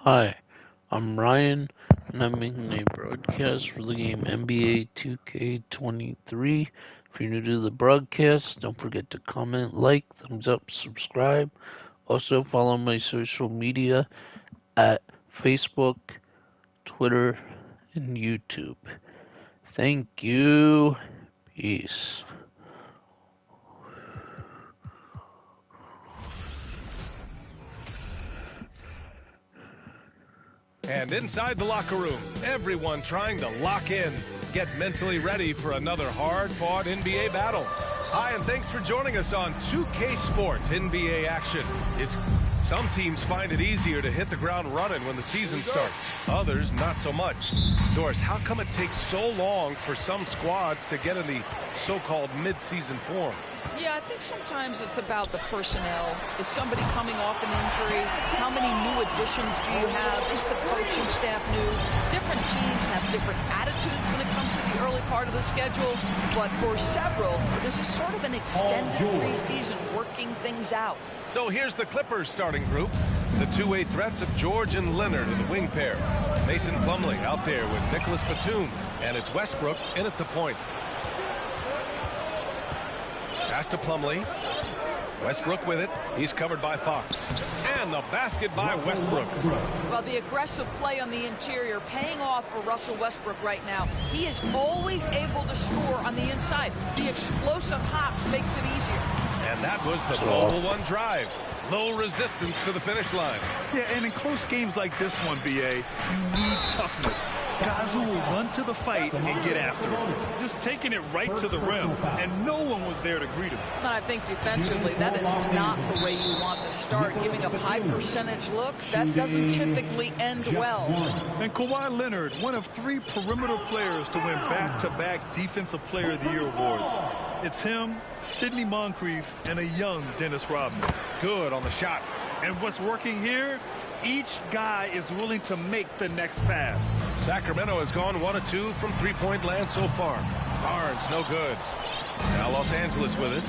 Hi, I'm Ryan, and I'm making a broadcast for the game NBA 2K23. If you're new to the broadcast, don't forget to comment, like, thumbs up, subscribe. Also, follow my social media at Facebook, Twitter, and YouTube. Thank you. Peace. And inside the locker room, everyone trying to lock in, get mentally ready for another hard-fought NBA battle. Hi, and thanks for joining us on 2K Sports NBA action. Some teams find it easier to hit the ground running when the season starts. Others, not so much. Doris, how come it takes so long for some squads to get in the so-called mid-season form? Yeah, I think sometimes it's about the personnel. Is somebody coming off an injury? How many new additions do you have? Is the coaching staff new? Different teams have different attitudes when it comes to the early part of the schedule. But for several, this is sort of an extended preseason working things out. So here's the Clippers starting group. The two-way threats of George and Leonard in the wing pair. Mason Plumlee out there with Nicholas Batum. And it's Westbrook in at the point. Pass to Plumlee. Westbrook with it. He's covered by Fox. And the basket by Westbrook. Well, the aggressive play on the interior paying off for Russell Westbrook right now. He is always able to score on the inside. The explosive hops makes it easier. And that was the mobile one drive. Low resistance to the finish line. Yeah, and in close games like this one, BA, you need toughness. Guys who will run to the fight and get after it. Just taking it right to the rim, and no one was there to greet him. I think defensively, that is not the way you want to start. Giving up high percentage looks, that doesn't typically end well. And Kawhi Leonard, one of 3 perimeter players to win back-to-back Defensive Player of the Year awards. It's him, Sidney Moncrief, and a young Dennis Rodman. Good on the shot. And what's working here? Each guy is willing to make the next pass. Sacramento has gone 1 of 2 from three-point land so far. Barnes, no good. Now Los Angeles with it.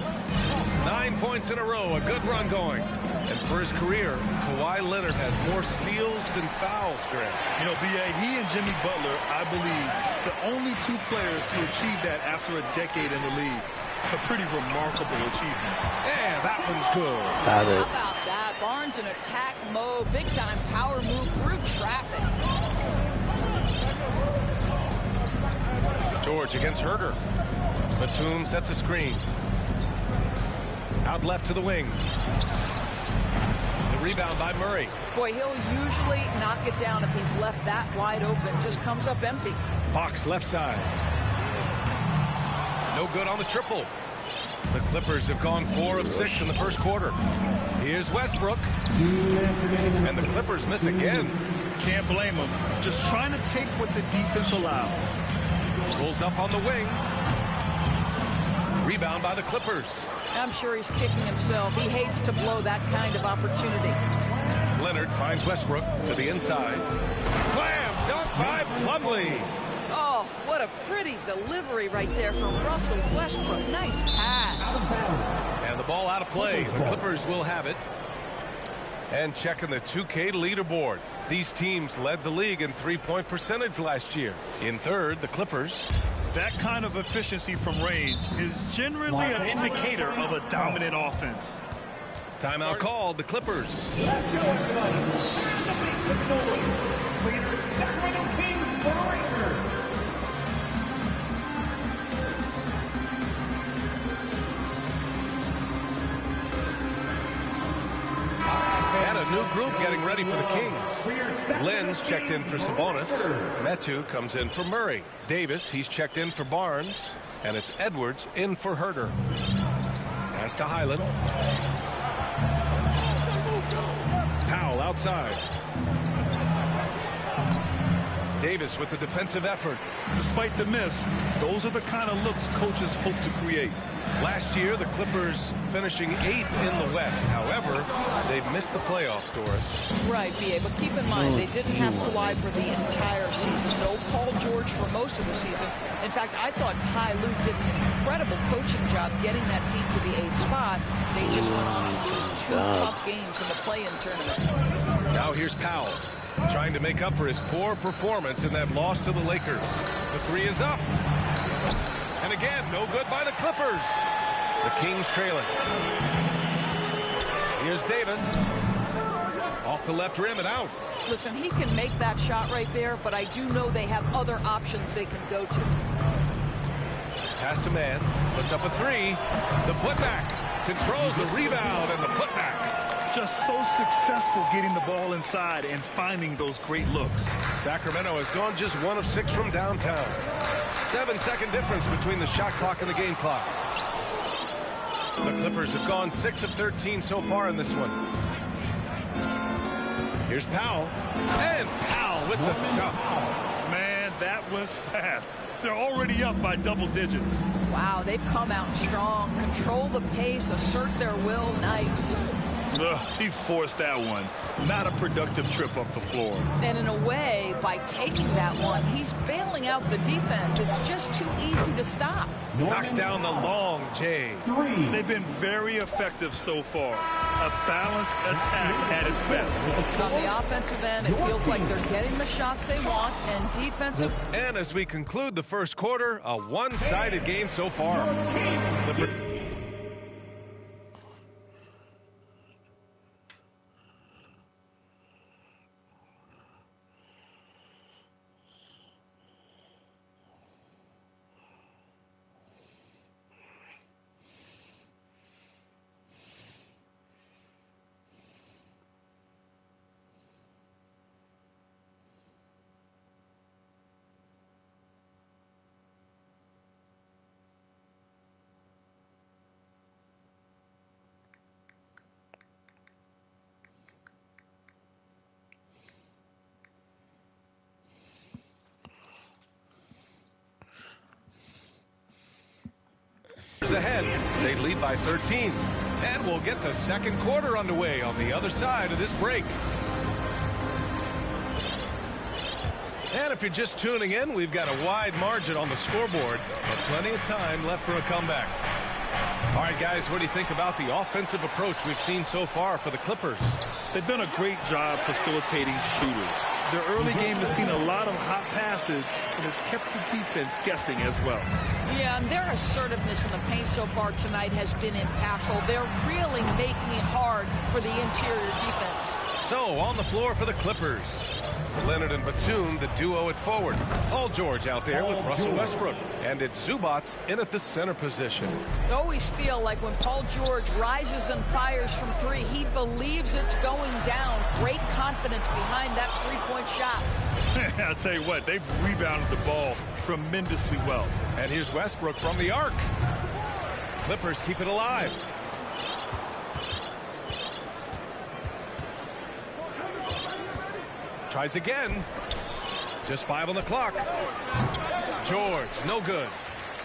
9 points in a row, a good run going. And for his career, Kawhi Leonard has more steals than fouls, Grant. You know, B.A., he and Jimmy Butler, I believe, the only 2 players to achieve that after a decade in the league. A pretty remarkable achievement. And that one's good. Got it. How about that? Barnes in attack mode. Big time power move through traffic. George against Herder. Batum sets a screen. Out left to the wing. The rebound by Murray. Boy, he'll usually knock it down if he's left that wide open. Just comes up empty. Fox left side. No good on the triple. The Clippers have gone 4 of 6 in the first quarter. Here's Westbrook. And the Clippers miss again. Can't blame them. Just trying to take what the defense allows. Pulls up on the wing. Rebound by the Clippers. I'm sure he's kicking himself. He hates to blow that kind of opportunity. Leonard finds Westbrook to the inside. Slam dunk by Plumlee. Oh, what a pretty delivery right there from Russell Westbrook. Nice pass. And the ball out of play. The Clippers will have it. And checking the 2K leaderboard. These teams led the league in three-point percentage last year. In third, the Clippers. That kind of efficiency from range is generally an indicator of a dominant offense. Timeout called, the Clippers. Let's go, everybody. The base of noise. Leader Sacramento Kings Warriors. And a new group getting ready for the Kings. Lynn's checked in for Sabonis. Metu comes in for Murray. Davis, he's checked in for Barnes. And it's Edwards in for Herder. Pass to Highland. Powell outside. Davis with the defensive effort. Despite the miss, those are the kind of looks coaches hope to create. Last year, the Clippers finishing 8th in the West. However, they've missed the playoffs, Doris. Right, B.A., but keep in mind, they didn't have Kawhi for the entire season. No Paul George for most of the season. In fact, I thought Ty Lue did an incredible coaching job getting that team to the 8th spot. They just went on to lose 2 tough games in the play-in tournament. Now here's Powell. trying to make up for his poor performance in that loss to the Lakers. The three is up. And again, no good by the Clippers. The Kings trailing. Here's Davis. Off the left rim and out. Listen, he can make that shot right there, but I do know they have other options they can go to. Pass to man. Puts up a three. The putback. Controls the rebound and the putback. Just so successful getting the ball inside and finding those great looks. Sacramento has gone just 1 of 6 from downtown. 7-second difference between the shot clock and the game clock. The Clippers have gone 6 of 13 so far in this one. Here's Powell. And Powell with the stuff. Man, that was fast. They're already up by double digits. Wow, they've come out strong. Control the pace, assert their will. Nice. Ugh, he forced that one. Not a productive trip up the floor. And in a way, by taking that one, he's bailing out the defense. It's just too easy to stop. Knocks down the long J. They've been very effective so far. A balanced attack at its best. On the offensive end, it feels like they're getting the shots they want, and defensive. And as we conclude the first quarter, a one-sided game so far. Ahead, they lead by 13, and we'll get the second quarter underway on the other side of this break. And if you're just tuning in, we've got a wide margin on the scoreboard, but plenty of time left for a comeback. All right, guys, what do you think about the offensive approach we've seen so far for the Clippers? They've done a great job facilitating shooters. Their early game has seen a lot of hot passes and has kept the defense guessing as well. Yeah, and their assertiveness in the paint so far tonight has been impactful. They're really making it hard for the interior defense. So, on the floor for the Clippers, Leonard and Batum, the duo at forward. Paul George out there with Russell Westbrook. And it's Zubats in at the center position. I always feel like when Paul George rises and fires from three, he believes it's going down. Great confidence behind that three-point shot. I'll tell you what, they've rebounded the ball tremendously well. And here's Westbrook from the arc. Clippers keep it alive. Tries again. Just 5 on the clock. George, no good.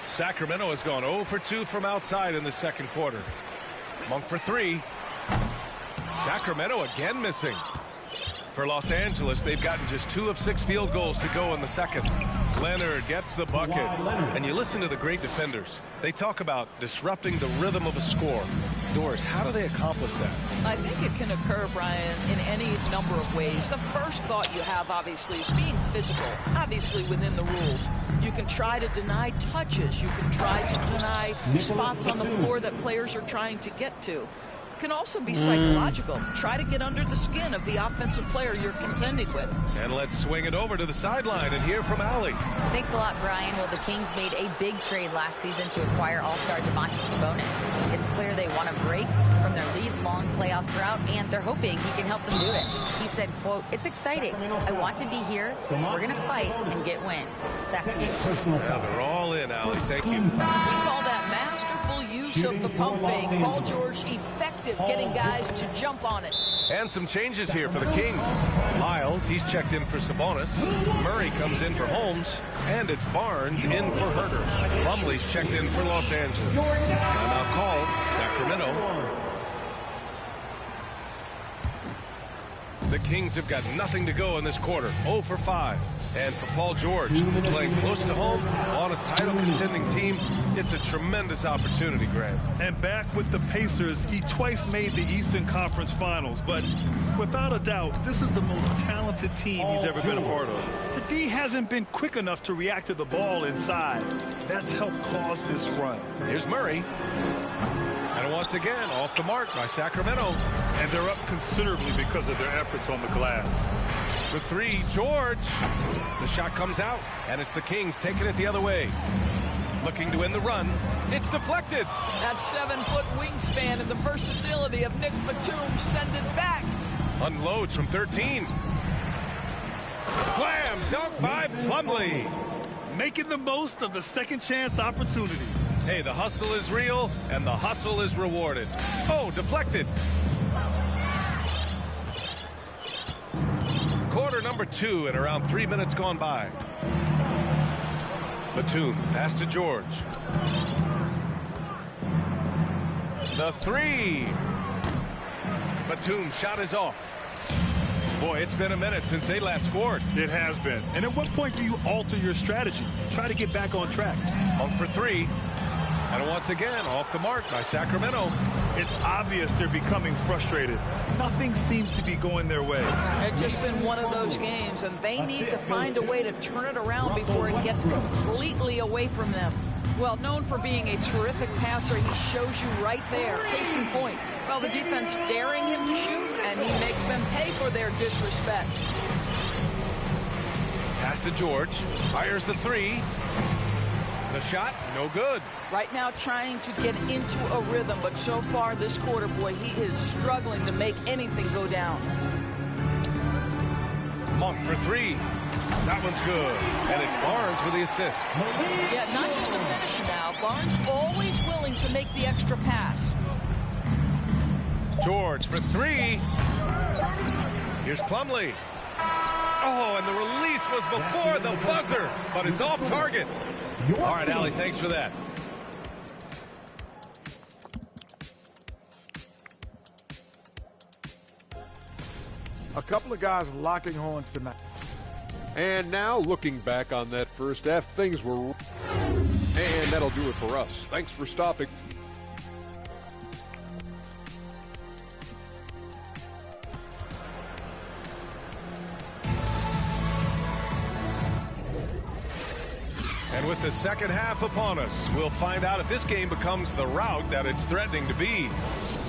Sacramento has gone 0 for 2 from outside in the second quarter. Monk for 3. Sacramento again missing. For Los Angeles, they've gotten just 2 of 6 field goals to go in the second. Leonard gets the bucket. And you listen to the great defenders. They talk about disrupting the rhythm of a score. Doris, how do they accomplish that? I think it can occur, Brian, in any number of ways. The first thought you have, obviously, is being physical, obviously within the rules. You can try to deny touches. You can try to deny spots on the floor that players are trying to get to. Can also be psychological. Try to get under the skin of the offensive player you're contending with. And let's swing it over to the sideline and hear from Allie. Thanks a lot, Brian. Well, the Kings made a big trade last season to acquire all-star Domantas Sabonis. It's clear they want a break from their lead-long playoff drought, and they're hoping he can help them do it. He said, quote, "It's exciting. I want to be here. We're going to fight and get wins." Back to you. Yeah, they're all in, Allie. Thank you. We call that masterful use of the pump fake. Paul George effective getting guys to jump on it. And some changes here for the Kings. Lyles, he's checked in for Sabonis. Murray comes in for Holmes. And it's Barnes in for Herter. Plumlee's checked in for Los Angeles. Timeout called, Sacramento. The Kings have got nothing to go in this quarter. 0 for 5. And for Paul George, playing close to home on a title-contending team, it's a tremendous opportunity, Grant. And back with the Pacers, he twice made the Eastern Conference Finals. But without a doubt, this is the most talented team he's ever been a part of. The D hasn't been quick enough to react to the ball inside. That's helped cause this run. Here's Murray. And once again, off the mark by Sacramento. And they're up considerably because of their efforts on the glass. For 3, George. The shot comes out, and it's the Kings taking it the other way. Looking to win the run. It's deflected. That 7-foot wingspan and the versatility of Nick Batum send it back. Unloads from 13. Slam dunk by Plumlee. Making the most of the second chance opportunity. Hey, the hustle is real, and the hustle is rewarded. Oh, deflected. Quarter number 2 and around 3 minutes gone by. Batum, pass to George. The 3. Batum shot is off. Boy, it's been a minute since they last scored. It has been. And at what point do you alter your strategy? Try to get back on track. On for 3. And once again, off the mark by Sacramento. It's obvious they're becoming frustrated. Nothing seems to be going their way. It's just been one of those games, and they need to find a way to turn it around before it gets completely away from them. Well, known for being a terrific passer, he shows you right there. Case in point. Well, the defense daring him to shoot, and he makes them pay for their disrespect. Pass to George. Fires the 3. The shot, no good. Right now trying to get into a rhythm, but so far this quarter, boy, he is struggling to make anything go down. Monk for 3. That one's good. And it's Barnes with the assist. Yeah, not just a finish now. Barnes always willing to make the extra pass. George for 3. Here's Plumlee. Oh, and the release was before the buzzer, but it's off target. All right, Allie, thanks for that. A couple of guys locking horns tonight. And now, looking back on that first half, things were... And that'll do it for us. Thanks for stopping. And with the second half upon us, we'll find out if this game becomes the rout that it's threatening to be.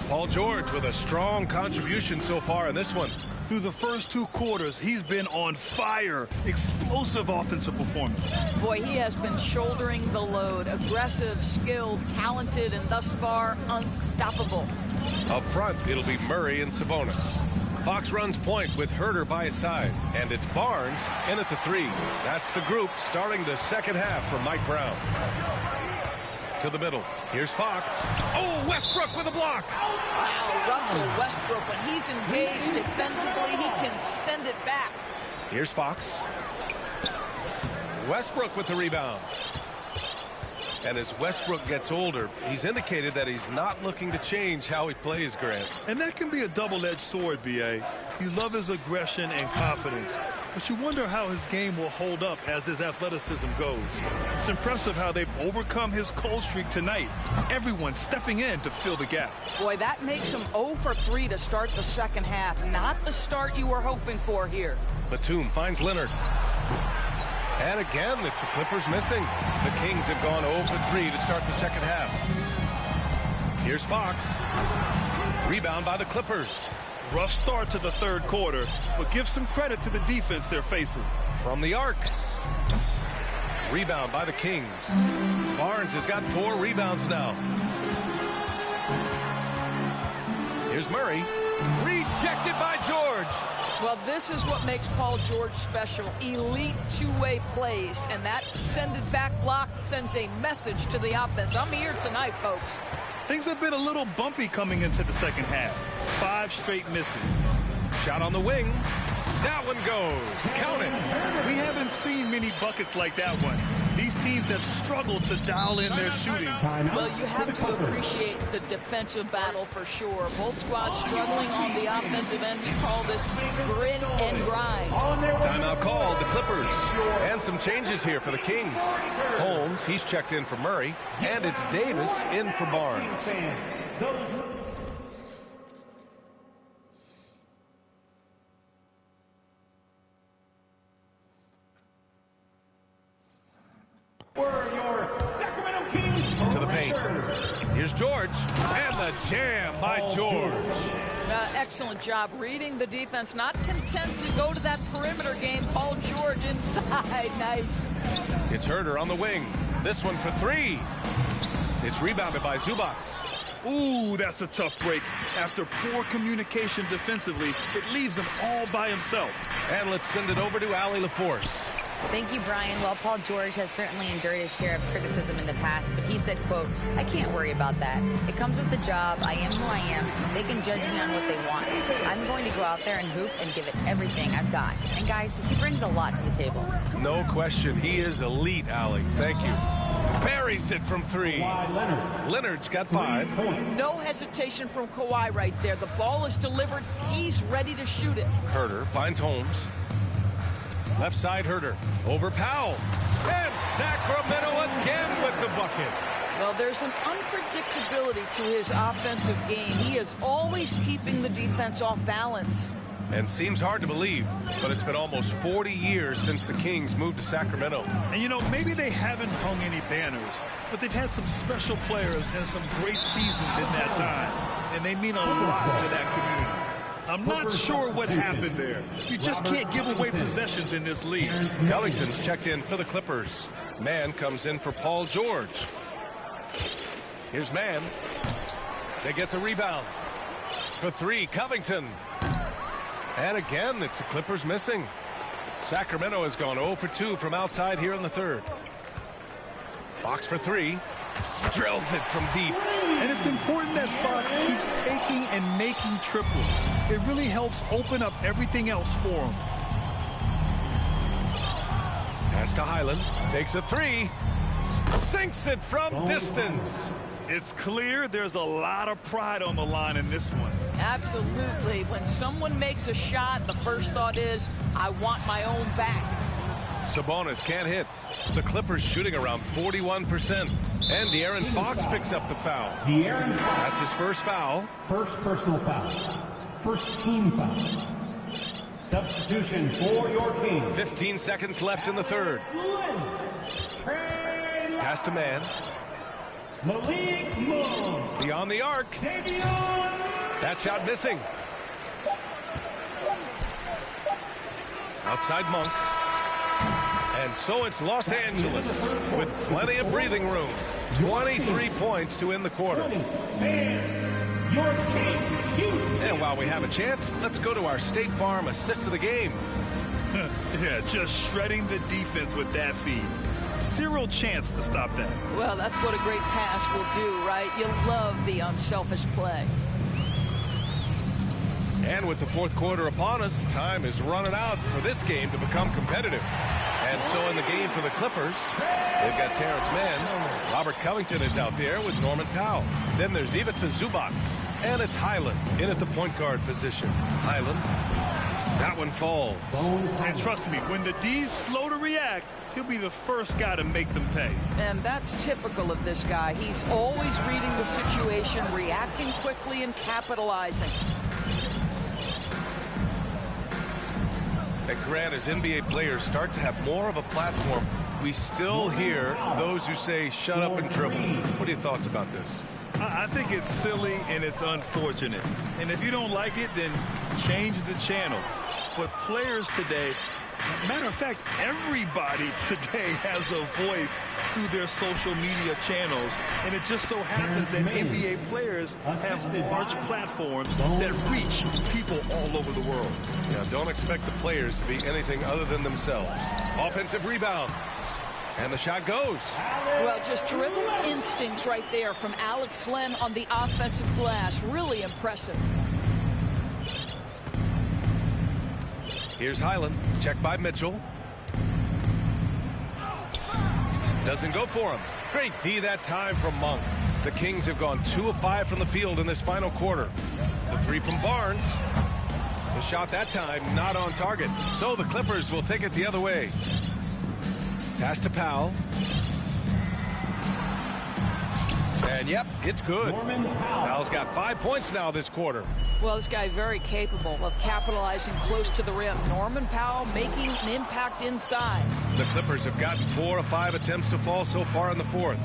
Paul George with a strong contribution so far in this one. Through the first 2 quarters, he's been on fire. Explosive offensive performance. Boy, he has been shouldering the load. Aggressive, skilled, talented, and thus far, unstoppable. Up front, it'll be Murray and Sabonis. Fox runs point with Herter by his side. And it's Barnes in at the 3. That's the group starting the second half for Mike Brown. To the middle. Here's Fox. Oh, Westbrook with a block. Wow, Russell Westbrook, when he's engaged defensively, he can send it back. Here's Fox. Westbrook with the rebound. And as Westbrook gets older, he's indicated that he's not looking to change how he plays, Grant. And that can be a double-edged sword, B.A. You love his aggression and confidence, but you wonder how his game will hold up as his athleticism goes. It's impressive how they've overcome his cold streak tonight. Everyone stepping in to fill the gap. Boy, that makes him 0 for 3 to start the second half. Not the start you were hoping for here. Batum finds Leonard. And again, it's the Clippers missing. The Kings have gone 0 for 3 to start the second half. Here's Fox. Rebound by the Clippers. Rough start to the third quarter, but give some credit to the defense they're facing. From the arc. Rebound by the Kings. Barnes has got 4 rebounds now. Here's Murray. Rejected by George. Well, this is what makes Paul George special. Elite two-way plays, and that send-it-back block sends a message to the offense. I'm here tonight, folks. Things have been a little bumpy coming into the second half. 5 straight misses. Shot on the wing. That one goes. Count it. We haven't seen many buckets like that one. These teams have struggled to dial in their shooting. Well, you have to appreciate the defensive battle for sure. Both squads struggling on the offensive end. We call this grit and grind. Timeout called, the Clippers. And some changes here for the Kings. Holmes, he's checked in for Murray. And it's Davis in for Barnes. Were your Sacramento Kings To the paint. Here's George. And the jam by George. Excellent job reading the defense. Not content to go to that perimeter game. Paul George inside. Nice. It's Herder on the wing. This one for three. It's rebounded by Zubats. Ooh, that's a tough break. After poor communication defensively, it leaves him all by himself. And let's send it over to Allie LaForce. Thank you, Brian. Well, Paul George has certainly endured his share of criticism in the past, but he said, quote, "I can't worry about that. It comes with the job. I am who I am. They can judge me on what they want. I'm going to go out there and hoop and give it everything I've got." And guys, he brings a lot to the table. No question. He is elite, Allie. Thank you. Buries it from three. Leonard's got 5. No hesitation from Kawhi right there. The ball is delivered. He's ready to shoot it. Herder finds Holmes. Left side Herder. Over Powell. And Sacramento again with the bucket. Well, there's an unpredictability to his offensive game. He is always keeping the defense off balance. And seems hard to believe, but it's been almost 40 years since the Kings moved to Sacramento. And, you know, maybe they haven't hung any banners, but they've had some special players and some great seasons in that time. And they mean a lot to that community. I'm not sure what happened there. You just can't give away possessions in this league. Covington's checked in for the Clippers. Mann comes in for Paul George. Here's Mann. They get the rebound. For three, Covington. And again, it's the Clippers missing. Sacramento has gone 0 for 2 from outside here in the third. Fox for three. Drills it from deep. And it's important that Fox keeps taking and making triples. It really helps open up everything else for him. Pass to Highland. Takes a three. Sinks it from distance. It's clear there's a lot of pride on the line in this one. Absolutely. When someone makes a shot, the first thought is, I want my own back. Sabonis can't hit. The Clippers shooting around 41%. And De'Aaron Fox picks up the foul. De'Aaron Fox. That's his first foul. First personal foul. First team foul. Substitution for your Kings. 15 seconds left in the third. Pass to Mann. Malik Monk. Beyond the arc. That shot missing. Outside Monk. And so it's Los Angeles with plenty of breathing room. 23 points to end the quarter. And while we have a chance, let's go to our State Farm assist of the game. Yeah, just shredding the defense with that feed. Zero chance to stop that. Well, that's what a great pass will do, right? You love the unselfish play. And with the fourth quarter upon us, time is running out for this game to become competitive. And so in the game for the Clippers, they've got Terrence Mann. Robert Covington is out there with Norman Powell. Then there's Ivica Zubats. And it's Highland in at the point guard position. Highland, that one falls. And trust me, when the D's slow to react, he'll be the first guy to make them pay. And that's typical of this guy. He's always reading the situation, reacting quickly and capitalizing. And Grant, as NBA players start to have more of a platform, we still hear those who say, shut up and dribble. What are your thoughts about this? I think it's silly and it's unfortunate. And if you don't like it, then change the channel. But players today, matter of fact, everybody today has a voice through their social media channels. And it just so happens that NBA players have large platforms that reach people all over the world. Yeah, don't expect the players to be anything other than themselves. Offensive rebound. And the shot goes. Well, just terrific instincts right there from Alex Len on the offensive glass. Really impressive. Here's Highland. Checked by Mitchell. Doesn't go for him. Great D that time from Monk. The Kings have gone 2 of 5 from the field in this final quarter. The 3 from Barnes. The shot that time not on target. So the Clippers will take it the other way. Pass to Powell. And yep, it's good. Powell's got 5 points now this quarter. Well, this guy very capable of capitalizing close to the rim. Norman Powell making an impact inside. The Clippers have gotten 4 of 5 attempts to fall so far in the fourth.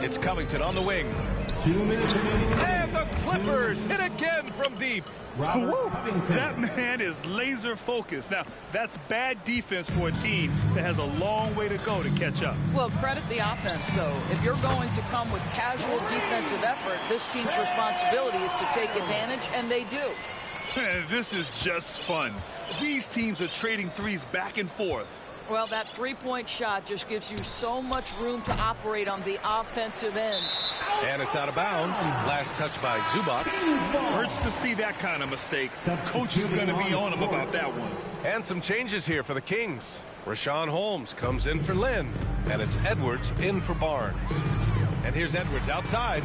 It's Covington on the wing. 2 minutes remaining. And the Clippers hit again from deep. That man is laser focused. Now, that's bad defense for a team that has a long way to go to catch up. Well, credit the offense, though. If you're going to come with casual defensive effort, this team's responsibility is to take advantage, and they do. This is just fun. These teams are trading threes back and forth. Well, that three-point shot just gives you so much room to operate on the offensive end. And it's out of bounds. Last touch by Zubac. Hurts to see that kind of mistake. Coach is going to be on him about that one. And some changes here for the Kings. Rashawn Holmes comes in for Lynn. And it's Edwards in for Barnes. And here's Edwards outside.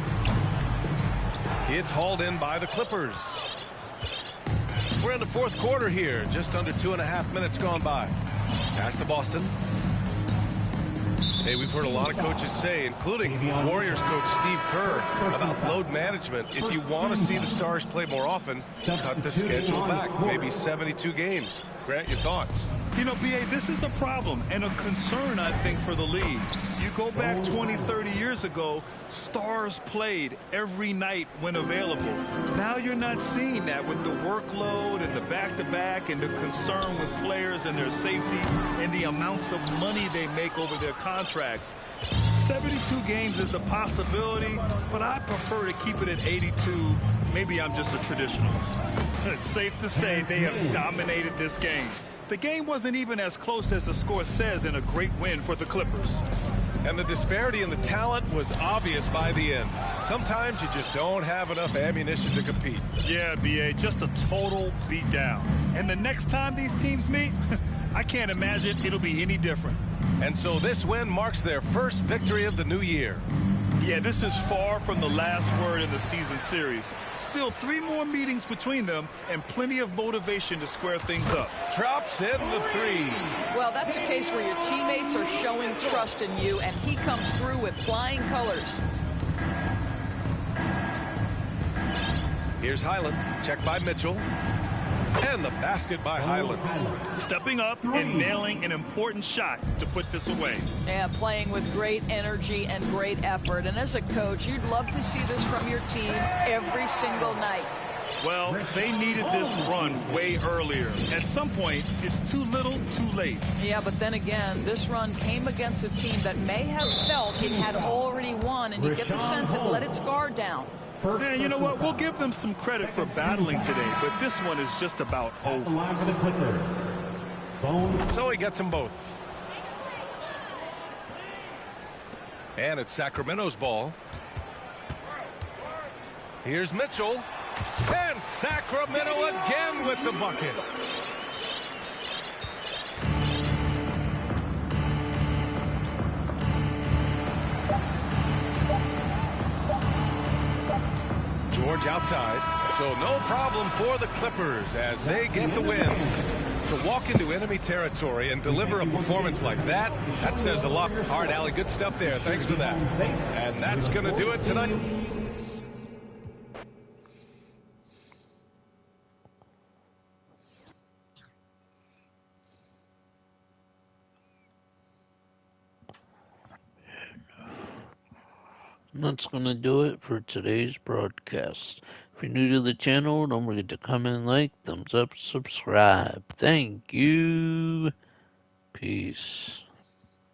It's hauled in by the Clippers. We're in the fourth quarter here. Just under 2.5 minutes gone by. Pass to Boston. Hey, we've heard a lot of coaches say, including Warriors coach Steve Kerr, about load management. If you want to see the Stars play more often, cut the schedule back, maybe 72 games. Grant, your thoughts? You know, B.A., this is a problem and a concern, I think, for the league. You go back 20, 30 years ago, stars played every night when available. Now you're not seeing that with the workload and the back-to-back and the concern with players and their safety and the amounts of money they make over their contracts. 72 games is a possibility, but I prefer to keep it at 82. Maybe I'm just a traditionalist. It's safe to say they have dominated this game. The game wasn't even as close as the score says in a great win for the Clippers. And the disparity in the talent was obvious by the end. Sometimes you just don't have enough ammunition to compete. Yeah, B.A., just a total beatdown. And the next time these teams meet, I can't imagine it'll be any different. And so this win marks their first victory of the new year. Yeah, this is far from the last word in the season series. Still 3 more meetings between them and plenty of motivation to square things up. Drops in the 3. Well, that's a case where your teammates are showing trust in you, and he comes through with flying colors. Here's Highland. Checked by Mitchell. And the basket by Highland. Stepping up and nailing an important shot to put this away. Yeah, playing with great energy and great effort. And as a coach, you'd love to see this from your team every single night. Well, they needed this run way earlier. At some point, it's too little, too late. Yeah, but then again, this run came against a team that may have felt it had already won, and you get the sense it let its guard down. Yeah, you know what? We'll give them some credit for battling today, but this one is just about over. For the Clippers. So he gets them both. And it's Sacramento's ball. Here's Mitchell. And Sacramento again with the bucket. George outside, so no problem for the Clippers as they get the win. To walk into enemy territory and deliver a performance like that, that says a lot. All right, Allie, good stuff there. Thanks for that. And that's going to do it tonight. That's going to do it for today's broadcast. If you're new to the channel, don't forget to comment, like, thumbs up, subscribe. Thank you. Peace.